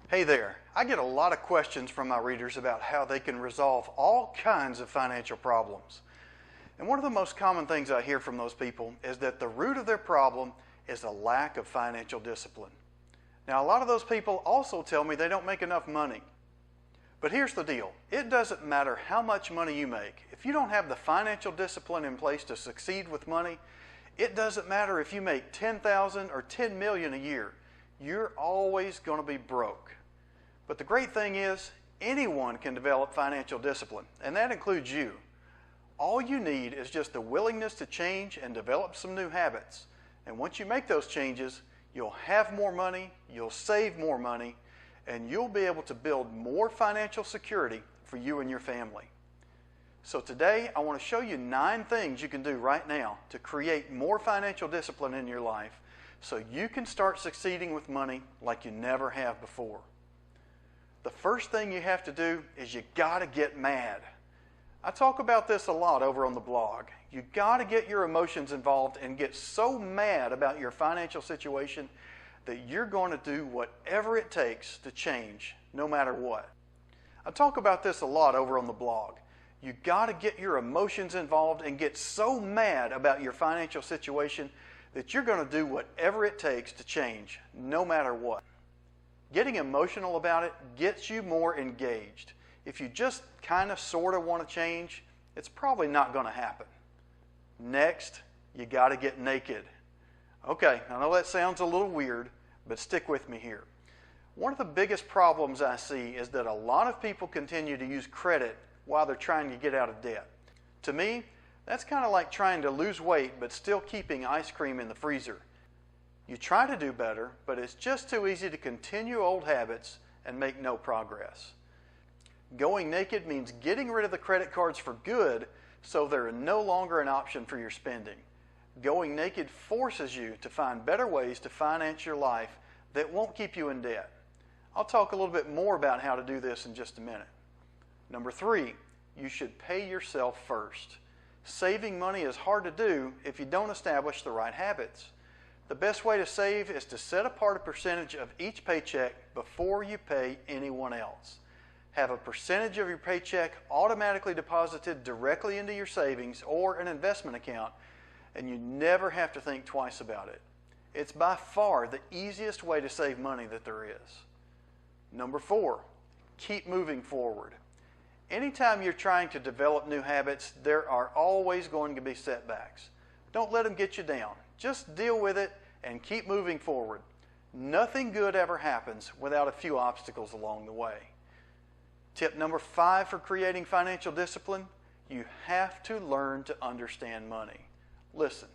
Hey there, I get a lot of questions from my readers about how they can resolve all kinds of financial problems. And one of the most common things I hear from those people is that the root of their problem is a lack of financial discipline. Now, a lot of those people also tell me they don't make enough money. But here's the deal. It doesn't matter how much money you make. If you don't have the financial discipline in place to succeed with money, it doesn't matter if you make $10,000 or $10 million a year. You're always going to be broke. But the great thing is, anyone can develop financial discipline, and that includes you. All you need is just the willingness to change and develop some new habits. And once you make those changes, you'll have more money, you'll save more money, and you'll be able to build more financial security for you and your family. So today, I want to show you 9 things you can do right now to create more financial discipline in your life so you can start succeeding with money like you never have before. The first thing you have to do is you got to get mad. I talk about this a lot over on the blog. You got to get your emotions involved and get so mad about your financial situation that you're going to do whatever it takes to change, no matter what. I talk about this a lot over on the blog. You got to get your emotions involved and get so mad about your financial situation that you're going to do whatever it takes to change, no matter what. Getting emotional about it gets you more engaged. If you just kind of sort of want to change, it's probably not going to happen. Next, you got to get naked. Okay, I know that sounds a little weird, but stick with me here. One of the biggest problems I see is that a lot of people continue to use credit while they're trying to get out of debt. To me, that's kind of like trying to lose weight but still keeping ice cream in the freezer. You try to do better, but it's just too easy to continue old habits and make no progress. Going naked means getting rid of the credit cards for good so they're no longer an option for your spending. Going naked forces you to find better ways to finance your life that won't keep you in debt. I'll talk a little bit more about how to do this in just a minute. Number 3, you should pay yourself first. Saving money is hard to do if you don't establish the right habits. The best way to save is to set apart a percentage of each paycheck before you pay anyone else. Have a percentage of your paycheck automatically deposited directly into your savings or an investment account, and you never have to think twice about it. It's by far the easiest way to save money that there is. Number 4, keep moving forward. Anytime you're trying to develop new habits, there are always going to be setbacks. Don't let them get you down. Just deal with it and keep moving forward. Nothing good ever happens without a few obstacles along the way. Tip number 5 for creating financial discipline, you have to learn to understand money. Listen,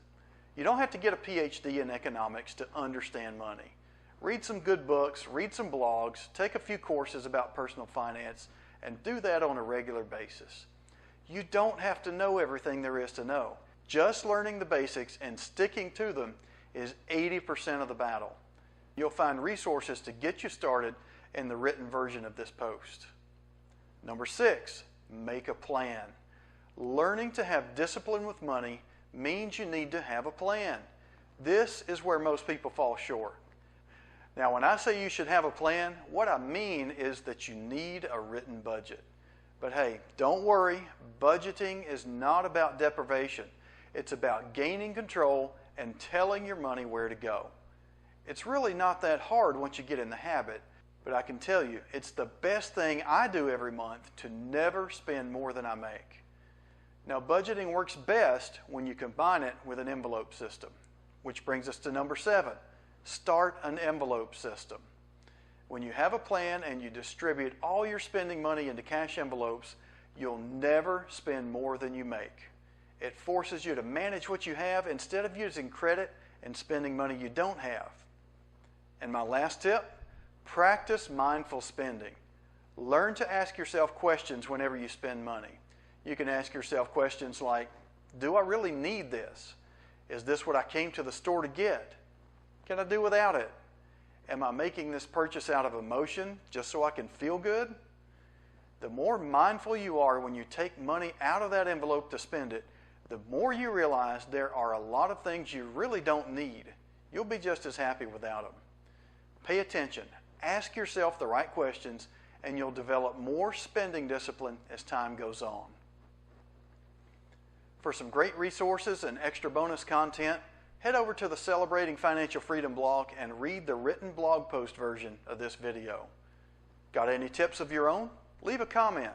you don't have to get a PhD in economics to understand money. Read some good books, read some blogs, take a few courses about personal finance, and do that on a regular basis. You don't have to know everything there is to know. Just learning the basics and sticking to them is 80% of the battle. You'll find resources to get you started in the written version of this post. Number 6, make a plan. Learning to have discipline with money means you need to have a plan. This is where most people fall short. Now, when I say you should have a plan, what I mean is that you need a written budget. But hey, don't worry, budgeting is not about deprivation. It's about gaining control and telling your money where to go. It's really not that hard once you get in the habit, but I can tell you, it's the best thing I do every month to never spend more than I make. Now, budgeting works best when you combine it with an envelope system, which brings us to number 7, start an envelope system. When you have a plan and you distribute all your spending money into cash envelopes, you'll never spend more than you make. It forces you to manage what you have instead of using credit and spending money you don't have. And my last tip, practice mindful spending. Learn to ask yourself questions whenever you spend money. You can ask yourself questions like, do I really need this? Is this what I came to the store to get? Can I do without it? Am I making this purchase out of emotion just so I can feel good? The more mindful you are when you take money out of that envelope to spend it, the more you realize there are a lot of things you really don't need. You'll be just as happy without them. Pay attention. Ask yourself the right questions, and you'll develop more spending discipline as time goes on. For some great resources and extra bonus content, head over to the Celebrating Financial Freedom blog and read the written blog post version of this video. Got any tips of your own? Leave a comment.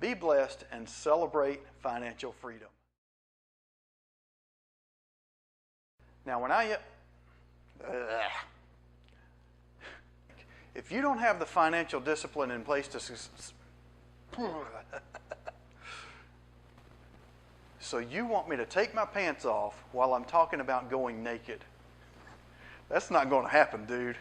Be blessed and celebrate financial freedom. Now, if you don't have the financial discipline in place to so you want me to take my pants off while I'm talking about going naked? That's not going to happen, dude.